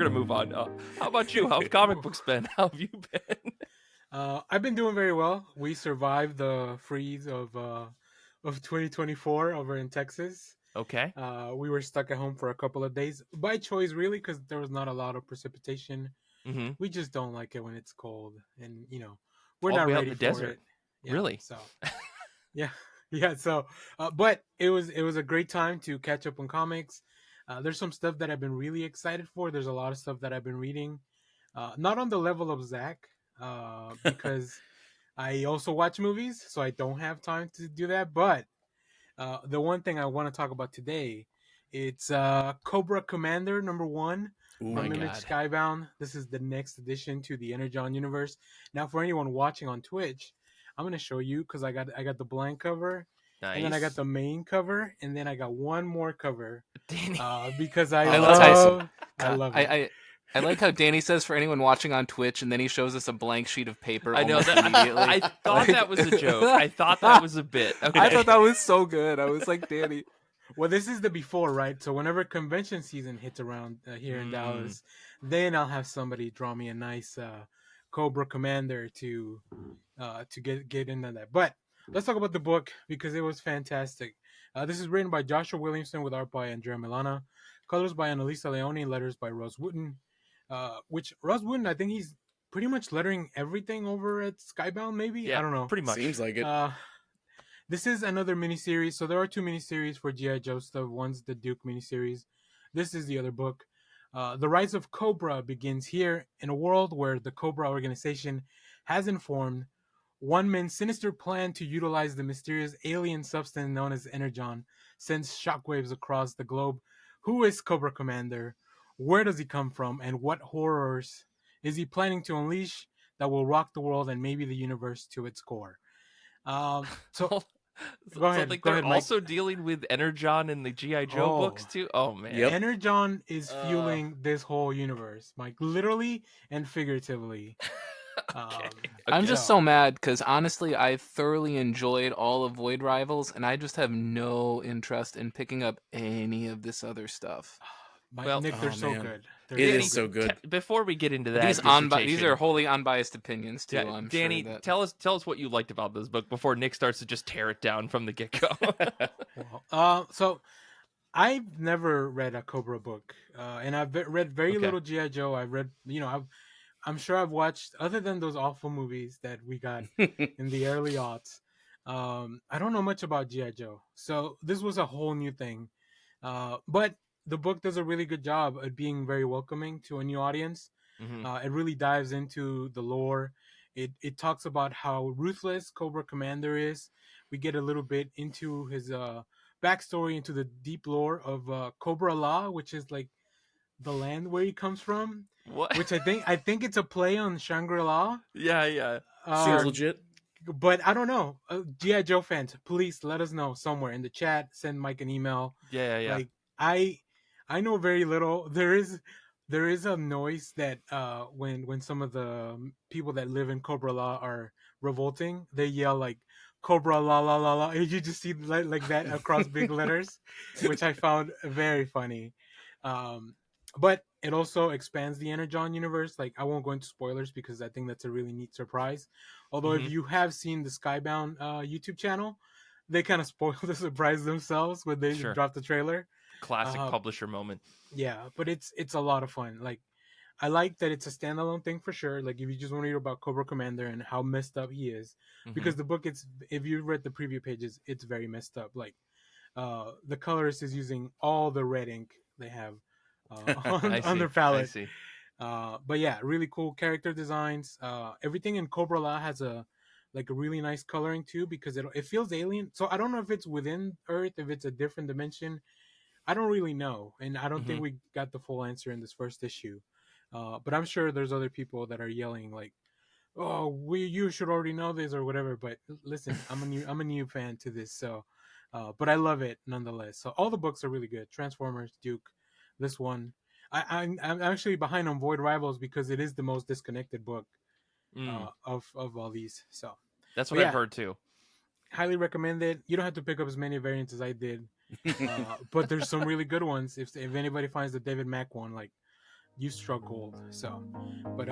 gonna move on. How about you? How have comic books been? How have you been? I've been doing very well. We survived the freeze of 2024 over in Texas. Okay. We were stuck at home for a couple of days by choice, really, because there was not a lot of precipitation. Mm-hmm. We just don't like it when it's cold, and we're All the not way out in ready the for desert. it. Yeah, Really? so yeah, yeah. So, but it was a great time to catch up on comics. There's some stuff that I've been really excited for. There's a lot of stuff that I've been reading. Not on the level of Zach, because I also watch movies, so I don't have time to do that. But the one thing I want to talk about today, it's Cobra Commander #1 Ooh. My from Image God. Skybound. This is the next addition to the Energon universe. Now, for anyone watching on Twitch, I'm gonna show you because I got the blank cover, and then I got Nice. the main cover, and then I got one more cover Danny. because I Oh, that's love I God, love it. I like how Danny says for anyone watching on Twitch, and then he shows us a blank sheet of paper I know almost that. immediately. I thought Like- that was a joke. I thought that was a bit. Okay. I thought that was so good. I was like, Danny. Well, this is the before, right? So whenever convention season hits around here in Dallas, then I'll have somebody draw me a nice Cobra Commander to get into that. But let's talk about the book because it was fantastic. This is written by Joshua Williamson with art by Andrea Milana, colors by Annalisa Leoni, letters by Russ Wooten. Which Russ Wooten, I think he's pretty much lettering everything over at Skybound. Maybe Yeah, I don't know. pretty much. Seems like it. This is another miniseries. So there are two miniseries for G.I. Joe stuff. One's the Duke miniseries. This is the other book. The Rise of Cobra begins here in a world where the Cobra organization has informed one man's sinister plan to utilize the mysterious alien substance known as Energon sends shockwaves across the globe. Who is Cobra Commander? Where does he come from? And what horrors is he planning to unleash that will rock the world and maybe the universe to its core? So Go ahead, like go they're ahead, Mike. also dealing with Energon in the GI Joe books Oh. too. Oh man. Yep. Energon is fueling this whole universe, Mike, literally and figuratively. Okay. I'm Okay. just so mad because honestly, I thoroughly enjoyed all of Void Rivals, and I just have no interest in picking up any of this other stuff. Mike, Well- Nick, they're Oh, so man. good. They're It Danny, is so good. Before we get into that, These dissertation, are wholly unbiased opinions too. yeah, I'm Danny, sure that. tell us what you liked about this book before Nick starts to just tear it down from the get go. So I've never read a Cobra book, and I've read very Okay. little GI Joe. I've read, I'm sure I've watched other than those awful movies that we got in the early aughts. I don't know much about GI Joe, so this was a whole new thing. But the book does a really good job at being very welcoming to a new audience. Mhm. It really dives into the lore. It talks about how ruthless Cobra Commander is. We get a little bit into his backstory, into the deep lore of Cobra La, which is like the land where he comes from. What? Which I think it's a play on Shangri-La. Yeah. Seems Um, legit. but I don't know. GI Joe fans, please let us know somewhere in the chat. Send Mike an email. Yeah. Like I know very little. There is a noise that when some of the people that live in Cobra La are revolting, they yell like Cobra La La La La. And you just see like that across big letters, which I found very funny. But it also expands the Energon universe. Like I won't go into spoilers because I think that's a really neat surprise. Although if Mhm. you have seen the Skybound YouTube channel, they kind of spoil the surprise themselves when they Sure. drop the trailer. Classic publisher moment. Yeah, but it's a lot of fun. Like I like that it's a standalone thing for sure. Like if you just want to read about Cobra Commander and how messed up he is, because the book, it's if you read the preview pages, it's very messed up. Like the colorist is using all the red ink they have on their I palette. see. But yeah, really cool character designs. Everything in Cobra La has a really nice coloring too because it feels alien. So I don't know if it's within Earth, if it's a different dimension. I don't really know, and I don't think we got the full answer in this first issue. But I'm sure there's other people that are yelling like, "Oh, you should already know this" or whatever. But listen, I'm a new fan to this, so but I love it nonetheless. So all the books are really good. Transformers, Duke, this one. I'm actually behind on Void Rivals because it is the most disconnected book of all these. So That's but what yeah, I've heard too. highly recommend it. You don't have to pick up as many variants as I did, but there's some really good ones. If anybody finds the David Mack one, like you struck gold. So, but